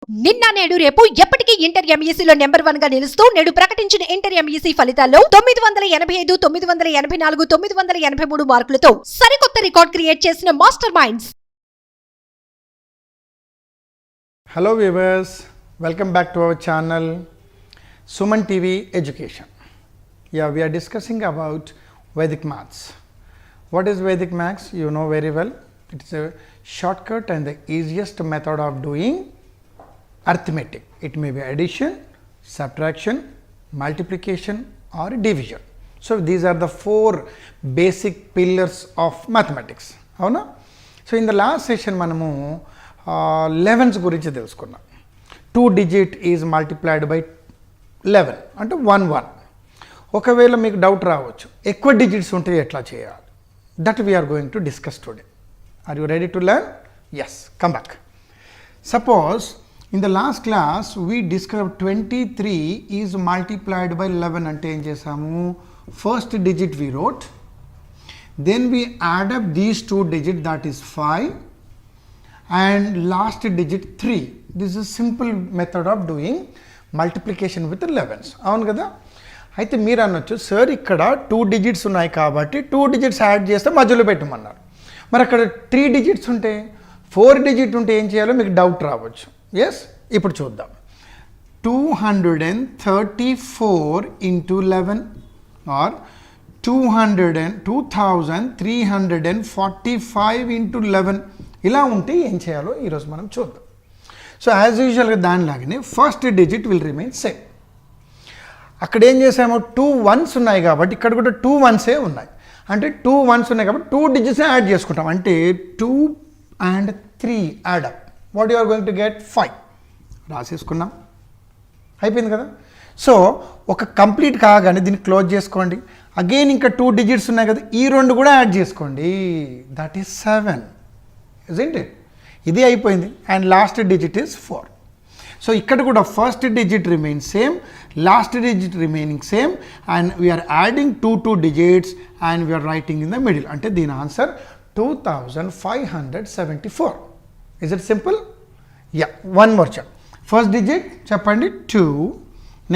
నిన్న నేడు రేపు ఎప్పటికీ ఇంటర్ ఎంఈసీలో నెంబర్ 1 గా నిలుస్తూ నేడు ప్రకటించిన ఇంటర్ ఎంఈసీ ఫలితాల్లో 985, 984, 983 మార్కులతో సరికొత్త రికార్డ్ క్రియేట్ చేసిన master minds. Hello viewers, welcome back to our channel SumanTv Education. Yeah, we are discussing about Vedic maths. What is Vedic maths? You know very well. It is a shortcut and the easiest method of doing arithmetic. It may be addition, subtraction, multiplication or division. So these are the four basic pillars of mathematics. Avuna? So in the last session manamu 11s గురించి తెలుసుకున్నాం. 2 digit is multiplied by 11 అంటే 1 1. ఒకవేళ మీకు doubt రావచ్చు, ఎక్కువ digits ఉంటే ఎట్లా చేయాలి? That we are going to discuss today. Are you ready to learn? Yes, come back. Suppose in the last class we discovered 23 is multiplied by 11 అంటే ఏం చేసాము? First digit we wrote, then we add up these two digits, that is 5, and last digit 3. This is a simple method of doing multiplication with 11s. అవును కదా? అయితే మీరు అనొచ్చు, sir ఇక్కడ 2 digits ఉన్నాయి కాబట్టి 2 digits యాడ్ చేస్తే మధ్యలో పెట్టమన్నారు. మరి అక్కడ 3 digits ఉంటే 4 digit ఉంటే ఏం చేయాలో మీకు డౌట్ రావచ్చు. ఎస్, ఇప్పుడు చూద్దాం. 234 into 11 or 2345 into 11 ఇలా ఉంటే ఏం చేయాలో ఈరోజు మనం చూద్దాం. సో యాజ్ యూజువల్గా దానిలాగానే first digit will remain same. అక్కడ ఏం చేసామో 2 1s ఉన్నాయి కాబట్టి ఇక్కడ కూడా 2 1s ఉన్నాయి. అంటే 2 1s ఉన్నాయి కాబట్టి 2 digits యాడ్ చేసుకుంటాం. అంటే 2 and 3 add up. What you are going to get 5. రాసేసుకున్నాం, అయిపోయింది కదా. సో ఒక కంప్లీట్ కాగానే దీన్ని క్లోజ్ చేసుకోండి. అగైన్ ఇంకా 2 digits ఉన్నాయి కదా, ఈ రెండు కూడా యాడ్ చేసుకోండి. That is 7. isn't it? ఇది అయిపోయింది. And last digit is 4. So ఇక్కడ కూడా first digit remain same, last digit remaining same, and we're adding 2 digits and we're writing in the middle. అంటే దీని answer 2574. Is it simple? Yeah, one more check. First digit చెప్పండి 2,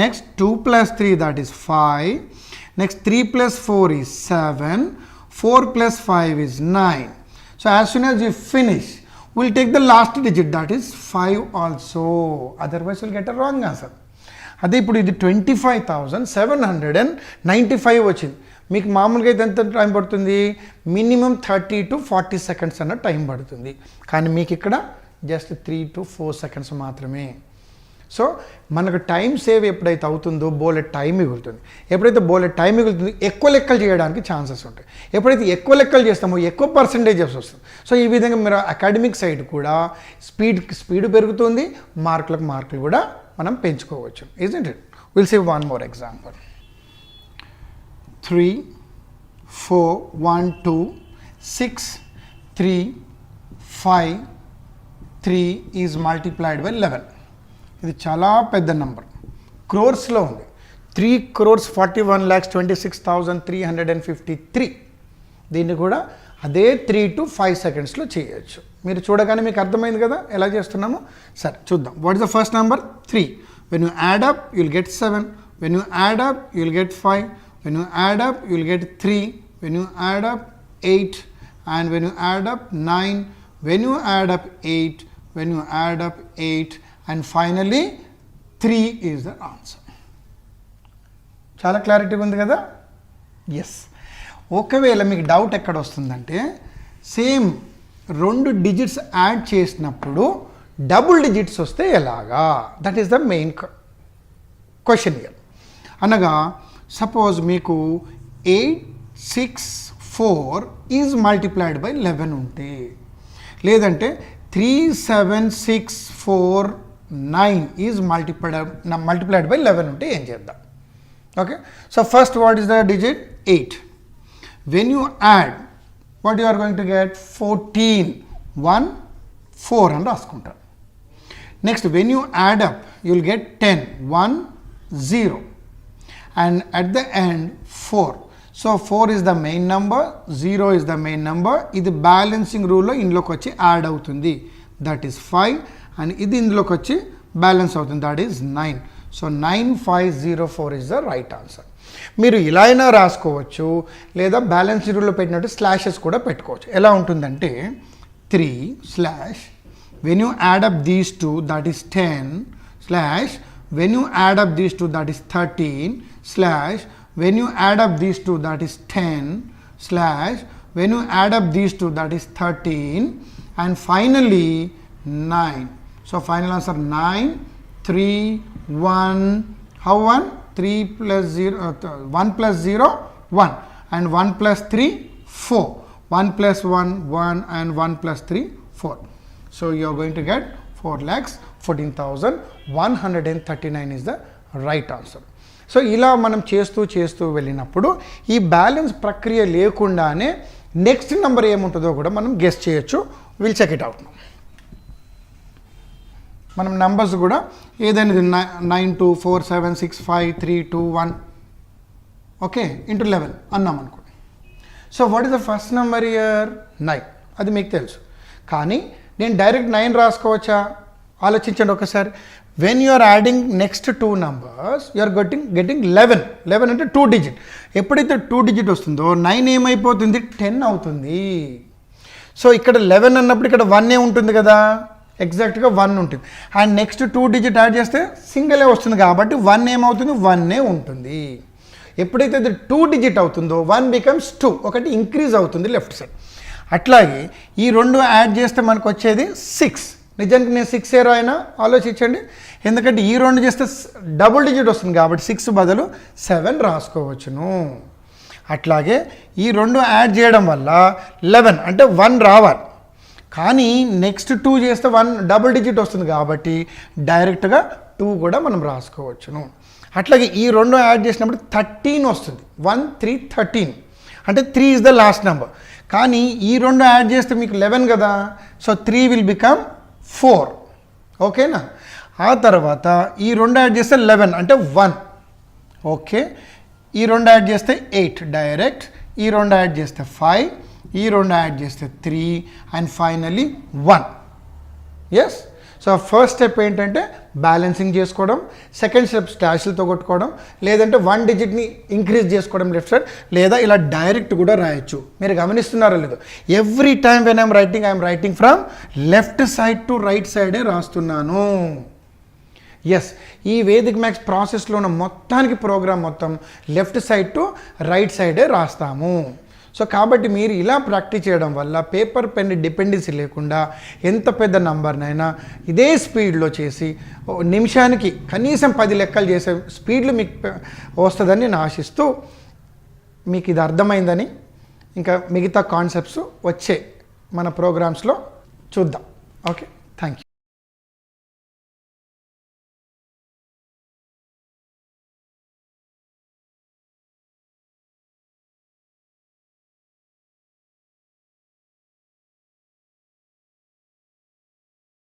next 2 plus 3 that is 5, next 3 plus 4 is 7, 4 plus 5 is 9. So as soon as you finish, we'll take the last digit, that is 5 also. Otherwise you'll get a wrong answer. అదే ఇప్పుడు ఇది 25,795 వచ్చింది. మీకు మామూలుగా అయితే ఎంత time పడుతుంది? మినిమం 30 to 40 seconds అన్న టైం పడుతుంది. కానీ మీకు ఇక్కడ జస్ట్ 3 to 4 seconds మాత్రమే. సో మనకు టైం సేవ్ ఎప్పుడైతే అవుతుందో బోలెట్ టైం మిగులుతుంది. ఎప్పుడైతే బోలెట్ టైం మిగులుతుంది ఎక్కువ లెక్కలు చేయడానికి ఛాన్సెస్ ఉంటాయి. ఎప్పుడైతే ఎక్కువ లెక్కలు చేస్తామో ఎక్కువ పర్సంటేజెస్ వస్తుంది. సో ఈ విధంగా మీరు అకాడమిక్ సైడ్ కూడా స్పీడ్ పెరుగుతుంది, మార్కులు కూడా మనం పెంచుకోవచ్చు. isn't it? We'll see one more example. 3 4 1 2 6 3 5 3 is multiplied by 11. ఇది చాలా పెద్ద నెంబర్, క్రోర్స్లో ఉంది. 3,41,26,353. దీన్ని కూడా అదే 3 to 5 secondsలో చేయొచ్చు. మీరు చూడగానే మీకు అర్థమైంది కదా ఎలా చేస్తున్నామో. సరే చూద్దాం. What is the first number? 3. When you add up you'll get 7, when you add up you'll get 5, when you add up you'll get 3, when you add up 8, and when you add up 9, when you add up 8, when you add up 8, and finally 3 is the answer. చాలా clarity ఉంది కదా? Yes. ఒకవేళ మీకు doubt ఎక్కడ వస్తుందంటే, same 2 digits add చేసినప్పుడు double digits వస్తే ఎలాగా? That is the main question here. అనగా సపోజ్ మీకు 864 ఈజ్ మల్టిప్లైడ్ బై 11 ఉంటే, లేదంటే 37,649 is multiplied by 11 ఉంటే ఏం చేద్దాం? Okay, so first what is the digit? 8. When you add what you are going to get? 14 1 4 అని రాసుకుంటారు. Next when you add up you will get 10 1 0 and at the end 4. So 4 is the main number, 0 is the main number. ఇది balancing రూల్లో ఇందులోకి వచ్చి add అవుతుంది. That is 5. And ఇది ఇందులోకి వచ్చి balance అవుతుంది, that is 9. So 9504 is the right answer. మీరు ఇలా అయినా రాసుకోవచ్చు, లేదా బ్యాలెన్స్ రూల్లో పెట్టినట్టు స్లాషెస్ కూడా పెట్టుకోవచ్చు. ఎలా ఉంటుందంటే 3 slash when you add up these two that is 10 slash when you add up these two that is 13 slash when you add up these two that is 10 slash when you add up these two that is 13 and finally 9. So final answer 9 3 1 how 1 3 plus 0 1 plus 0 1 and 1 plus 3 4 1 plus 1 1 and 1 plus 3 4. So you are going to get 4,14,139 is the right answer. So ఇలా మనం చేస్తూ వెళ్ళినప్పుడు ఈ balance ప్రక్రియ లేకుండానే next number ఏముంటుందో కూడా మనం గెస్ చేయొచ్చు. Will check it out. మనం నంబర్స్ కూడా ఏదైనా 9 2 4 7 6 5 3 2 1 ఓకే ఇంటూ 11 అన్నాం అనుకోండి. So what is the first number year 9, అది మీకు తెలుసు. కానీ నేను డైరెక్ట్ 9 రాసుకోవచ్చా? ఆలోచించండి ఒకసారి. When you are adding next 2 numbers you are getting 11 అంటే 2 డిజిట్. ఎప్పుడైతే 2 డిజిట్ వస్తుందో 9 ఏమైపోతుంది 10 అవుతుంది. సో ఇక్కడ 11 అన్నప్పుడు ఇక్కడ 1 ఉంటుంది కదా, ఎగ్జాక్ట్గా 1 ఉంటుంది. అండ్ నెక్స్ట్ 2 డిజిట్ యాడ్ చేస్తే సింగిలే వస్తుంది కాబట్టి 1 ఏమవుతుంది 1 ఉంటుంది. ఎప్పుడైతే ఇది 2 డిజిట్ అవుతుందో 1 బికమ్స్ 2, ఒకటి ఇంక్రీజ్ అవుతుంది లెఫ్ట్ సైడ్. అట్లాగే ఈ రెండు యాడ్ చేస్తే మనకు వచ్చేది 6. నిజానికి నేను 6 ఏ రాయినా ఆలోచించండి, ఎందుకంటే ఈ రెండు చేస్తే డబుల్ డిజిట్ వస్తుంది కాబట్టి 6 బదులు 7 రాసుకోవచ్చును. అట్లాగే ఈ రెండు యాడ్ చేయడం వల్ల 11 అంటే 1 రావాలి, కానీ నెక్స్ట్ 2 చేస్తే 1 డబుల్ డిజిట్ వస్తుంది కాబట్టి డైరెక్ట్గా 2 కూడా మనం రాసుకోవచ్చును. అట్లాగే ఈ రెండు యాడ్ చేసినప్పుడు 13 వస్తుంది. 1 3 13 అంటే 3 ఇస్ ద లాస్ట్ నెంబర్. కానీ ఈ రెండు యాడ్ చేస్తే మీకు 11 కదా, సో 3 విల్ బికమ్ 4. ఓకేనా? ఆ తర్వాత ఈ రెండు యాడ్ చేస్తే 11 అంటే 1. ఓకే, ఈ రెండు యాడ్ చేస్తే 8 డైరెక్ట్, ఈ రెండు యాడ్ చేస్తే 5, ఈ రెండు యాడ్ చేస్తే 3 and finally 1. Yes. So first step ఏంటంటే బ్యాలెన్సింగ్ చేసుకోవడం, సెకండ్ స్టెప్ స్టాష్లతో కొట్టుకోవడం, లేదంటే 1 డిజిట్ని ఇంక్రీజ్ చేసుకోవడం లెఫ్ట్ సైడ్, లేదా ఇలా డైరెక్ట్ కూడా రాయొచ్చు. మీరు గమనిస్తున్నారో లేదో, every time when I'm writing from left side to right సైడే రాస్తున్నాను. ఎస్, ఈ వేదిక్ మ్యాథ్స్ ప్రాసెస్లో ఉన్న మొత్తానికి ప్రోగ్రామ్ మొత్తం లెఫ్ట్ సైడ్ టు రైట్ సైడే రాస్తాము. సో కాబట్టి మీరు ఇలా ప్రాక్టీస్ చేయడం వల్ల పేపర్ పెన్ డిపెండెన్సీ లేకుండా ఎంత పెద్ద నంబర్నైనా ఇదే స్పీడ్లో చేసి నిమిషానికి కనీసం 10 లెక్కలు చేసే స్పీడ్లో మీకు వస్తుందని నేను ఆశిస్తూ, మీకు ఇది అర్థమైందని, ఇంకా మిగతా కాన్సెప్ట్స్ వచ్చే మన ప్రోగ్రామ్స్లో చూద్దాం. ఓకే.